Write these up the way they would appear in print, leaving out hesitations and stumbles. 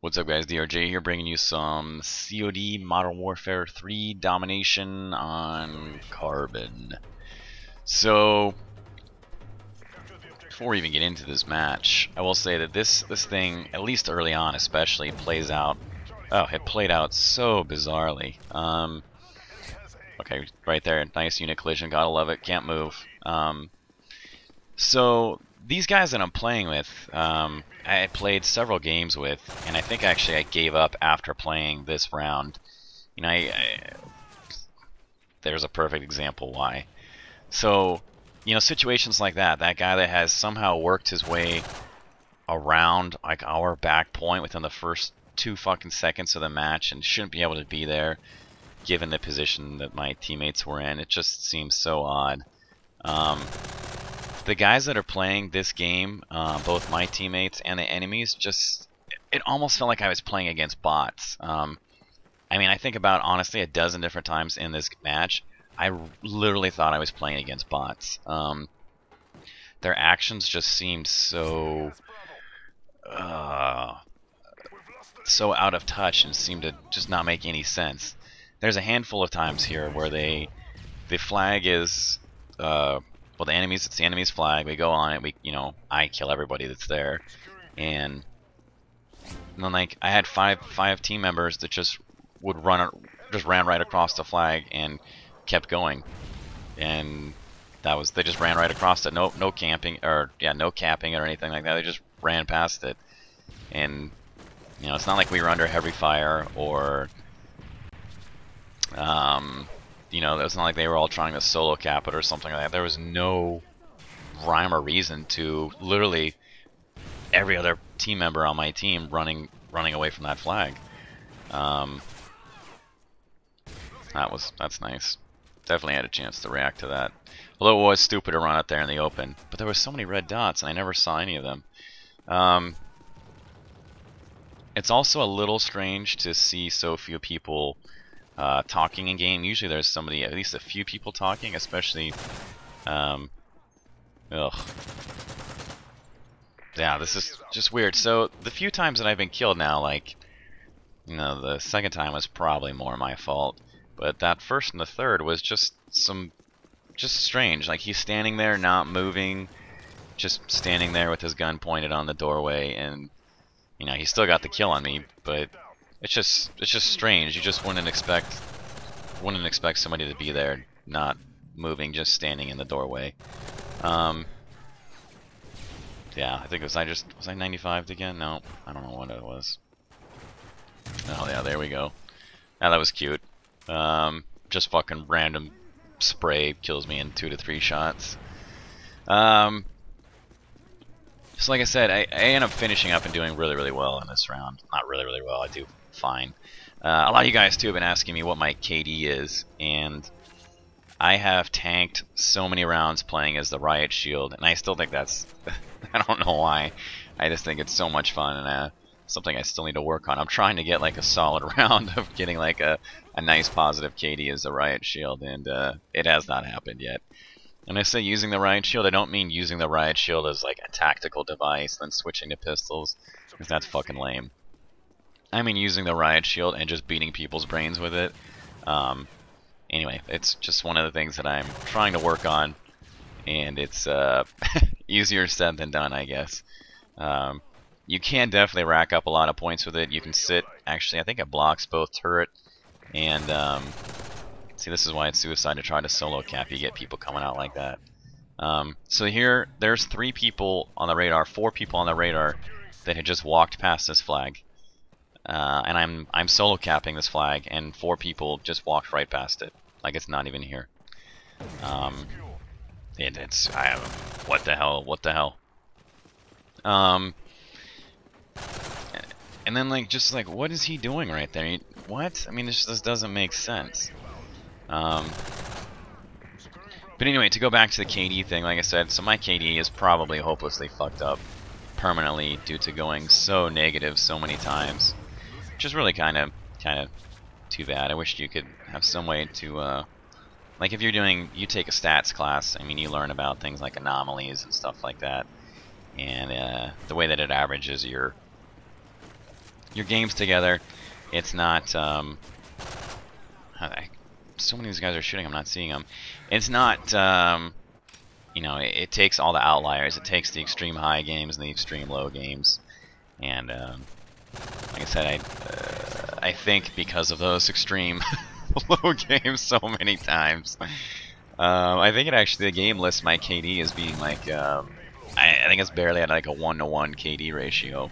What's up, guys? DRJ here, bringing you some CoD Modern Warfare 3 domination on Carbon. So, before we even get into this match, I will say that this thing, at least early on especially, plays out. Oh, it played out so bizarrely. Okay, right there, nice unit collision, gotta love it. Can't move. So these guys that I'm playing with, I had played several games with, and I think actually I gave up after playing this round. You know, there's a perfect example why. So, you know, situations like that, that guy that has somehow worked his way around like our back point within the first 2 fucking seconds of the match and shouldn't be able to be there given the position that my teammates were in. It just seems so odd. The guys that are playing this game, both my teammates and the enemies, it almost felt like I was playing against bots. I mean, I think about, honestly, a dozen different times in this match, I literally thought I was playing against bots. Their actions just seemed so so out of touch and seemed to just not make any sense. There's a handful of times here where the flag is well, it's the enemy's flag. We go on it. I kill everybody that's there, and then like I had five team members that just ran right across the flag and kept going, and they just ran right across it. No camping no capping or anything like that. They just ran past it, and it's not like we were under heavy fire or it's not like they were all trying to solo cap it or something like that. There was no rhyme or reason to literally every other team member on my team running away from that flag. That's nice. Definitely had a chance to react to that. Although it was stupid to run out there in the open. But there were so many red dots and I never saw any of them. It's also a little strange to see so few people talking in game. Usually there's at least a few people talking, especially yeah, this is just weird. So the few times that I've been killed now, like, the second time was probably more my fault, but that first and the third was just strange. Like, he's standing there not moving, just standing there with his gun pointed on the doorway, and he still got the kill on me, but it's just strange. You just wouldn't expect somebody to be there, not moving, just standing in the doorway. Yeah, I think was I 95'd again? No, I don't know what it was. Oh yeah, there we go. Now that was cute. Just fucking random spray kills me in 2 to 3 shots. So like I said, I end up finishing up and doing really well in this round. Not really well, I do fine. A lot of you guys too have been asking me what my KD is, and I have tanked so many rounds playing as the Riot Shield, and I still think that's I don't know why. I just think it's so much fun, and something I still need to work on. I'm trying to get like a solid round of getting like a nice positive KD as the Riot Shield, and it has not happened yet. When I say using the Riot Shield, I don't mean using the Riot Shield as like a tactical device, then switching to pistols, because that's fucking lame. I mean using the Riot Shield and just beating people's brains with it. Anyway, it's just one of the things that I'm trying to work on, and it's easier said than done, I guess. You can definitely rack up a lot of points with it. You can sit, actually, I think it blocks both turret and, see, this is why it's suicide to try to solo cap. You get people coming out like that. So here, there's 3 people on the radar, 4 people on the radar that had just walked past this flag. And I'm solo capping this flag, and 4 people just walked right past it, like it's not even here. What the hell? And then just what is he doing right there? What? I mean, this doesn't make sense. But anyway, to go back to the KD thing, like I said, so my KD is probably hopelessly fucked up permanently due to going so negative so many times. Which is really kind of too bad. I wish you could have some way to, like if you take a stats class, I mean, you learn about things like anomalies and stuff like that. And the way that it averages your your games together. It's not. So many of these guys are shooting. I'm not seeing them. It's not. You know, it takes all the outliers. It takes the extreme high games and the extreme low games. And like I said, I think because of those extreme low games so many times, I think the game lists my KD as being like, I think it's barely at like a 1-to-1 KD ratio.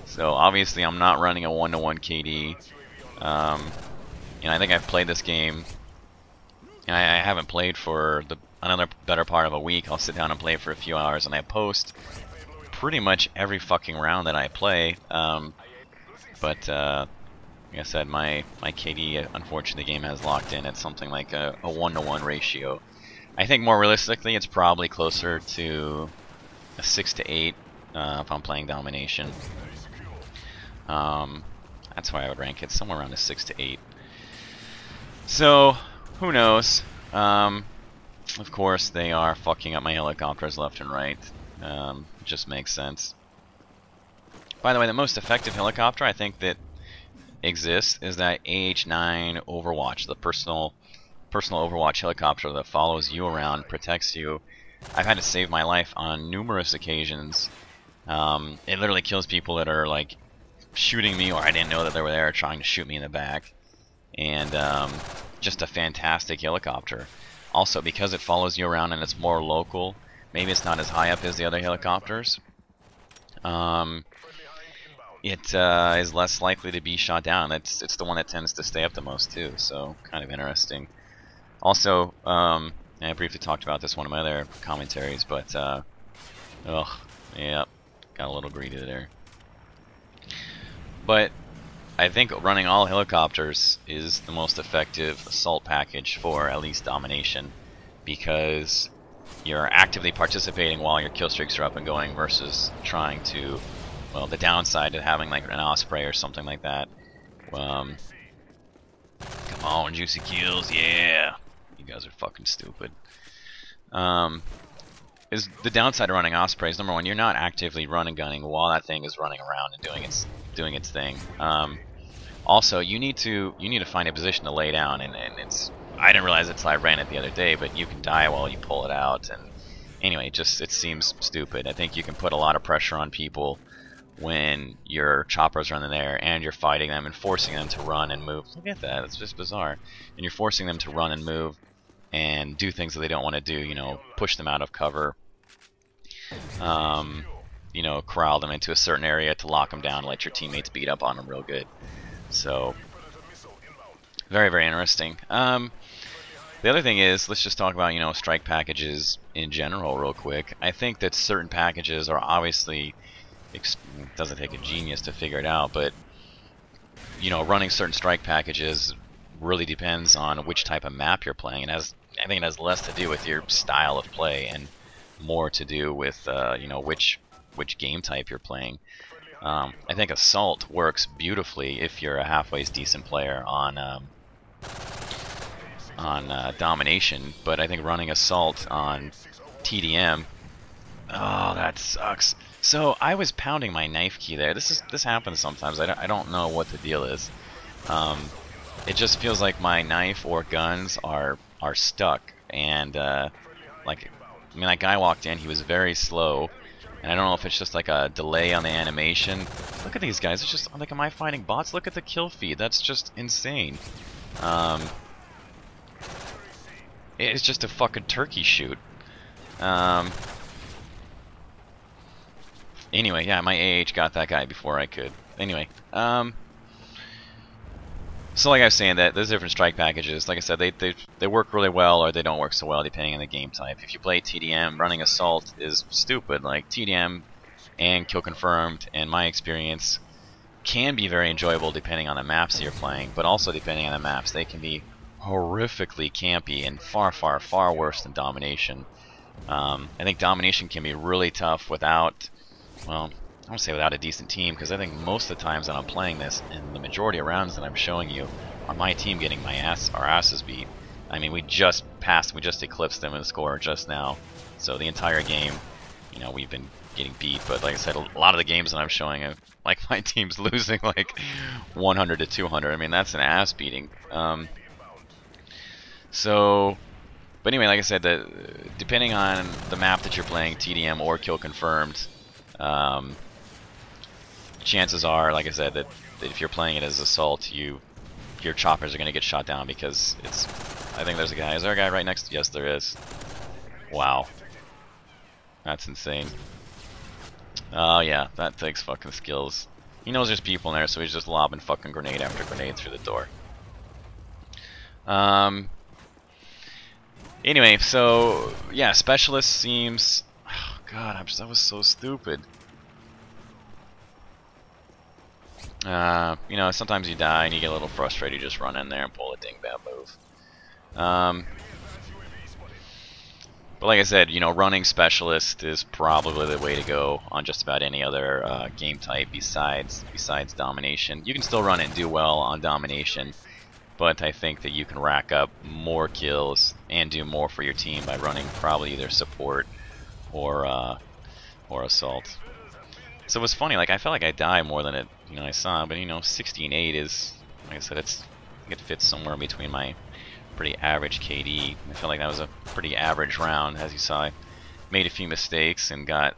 So obviously I'm not running a 1-to-1 KD. You know, I think I've played this game. I haven't played for another better part of a week. I'll sit down and play for a few hours, and I post pretty much every fucking round that I play. But like I said, my KD, unfortunately, the game has locked in at something like a 1-to-1 ratio. I think more realistically, it's probably closer to a 6 to 8 if I'm playing domination. That's why I would rank it somewhere around a 6 to 8. So who knows? Of course, they are fucking up my helicopters left and right. Just makes sense. By the way, the most effective helicopter I think that exists is that AH-9 Overwatch, the personal Overwatch helicopter that follows you around, protects you. I've had to save my life on numerous occasions. It literally kills people that are like shooting me, or I didn't know that they were there trying to shoot me in the back. And just a fantastic helicopter. Also, because it follows you around and it's more local, maybe it's not as high up as the other helicopters. It is less likely to be shot down. It's the one that tends to stay up the most too, so kind of interesting. Also, I briefly talked about this in one of my other commentaries, but yeah, got a little greedy there. But I think running all helicopters is the most effective assault package for at least domination, because you're actively participating while your kill streaks are up and going versus trying to, well, the downside to having like an Osprey or something like that. Come on, juicy kills, yeah. You guys are fucking stupid. Is the downside of running Ospreys, number one, you're not actively run and gunning while that thing is running around and doing its thing. Also, you need to find a position to lay down, and I didn't realize it until I ran it the other day, but you can die while you pull it out. And anyway, it seems stupid. I think you can put a lot of pressure on people when your choppers are in there and you're fighting them and forcing them to run and move. Look at that, it's just bizarre. And you're forcing them to run and move and do things that they don't want to do, you know, push them out of cover, you know, corral them into a certain area to lock them down and let your teammates beat up on them real good. So, very, very interesting. The other thing is, let's just talk about, you know, strike packages in general real quick. I think that certain packages are obviously, it doesn't take a genius to figure it out, but, you know, running certain strike packages really depends on which type of map you're playing. I think it has less to do with your style of play and more to do with, you know, which game type you're playing. I think Assault works beautifully if you're a halfway decent player on Domination, but I think running Assault on TDM, oh, that sucks. So I was pounding my knife key there. This happens sometimes. I don't know what the deal is. It just feels like my knife or guns are stuck, and like, I mean, that guy walked in, he was very slow. And I don't know if it's just like a delay on the animation. Look at these guys. It's just like, am I fighting bots? Look at the kill feed. That's just insane. It's just a fucking turkey shoot. Anyway, yeah, my AH got that guy before I could. Anyway, so like I was saying, that there's different strike packages. Like I said, they work really well or they don't work so well depending on the game type. If you play TDM, running Assault is stupid. Like TDM and Kill Confirmed, in my experience, can be very enjoyable depending on the maps that you're playing, but also depending on the maps, they can be horrifically campy and far, far, far worse than Domination. I think Domination can be really tough without, well, I don't say without a decent team, because I think most of the times that I'm playing this, and the majority of rounds that I'm showing you, are my team getting our asses beat. I mean, we just eclipsed them in the score just now. So the entire game, you know, we've been getting beat. But like I said, a lot of the games that I'm showing, like my team's losing like 100 to 200. I mean, that's an ass beating. So, but anyway, like I said, depending on the map that you're playing, TDM or kill confirmed, chances are, like I said, that if you're playing it as assault, your choppers are going to get shot down because it's. I think there's a guy. Is there a guy right next? Yes, there is. Wow, that's insane. Oh yeah, that takes fucking skills. He knows there's people in there, so he's just lobbing fucking grenade after grenade through the door. Anyway, so yeah, specialist seems. Oh, God, that was so stupid. You know, sometimes you die and you get a little frustrated. You just run in there and pull a dingbat move. But like I said, you know, running specialist is probably the way to go on just about any other game type besides domination. You can still run it and do well on domination, but I think that you can rack up more kills and do more for your team by running probably either support or assault. So it was funny, like I felt like I died more than I saw, but you know, 60 and 8 is, like I said, it fits somewhere between my pretty average KD. I feel like that was a pretty average round. As you saw, I made a few mistakes and got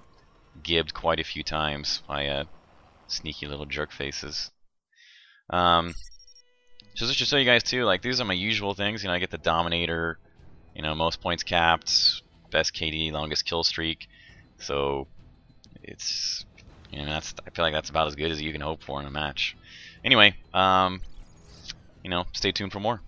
gibbed quite a few times by sneaky little jerk faces. So just to show you guys too, like these are my usual things. You know, I get the Dominator, you know, most points capped, best KD, longest kill streak. So it's, you know, I feel like that's about as good as you can hope for in a match. Anyway, you know, stay tuned for more.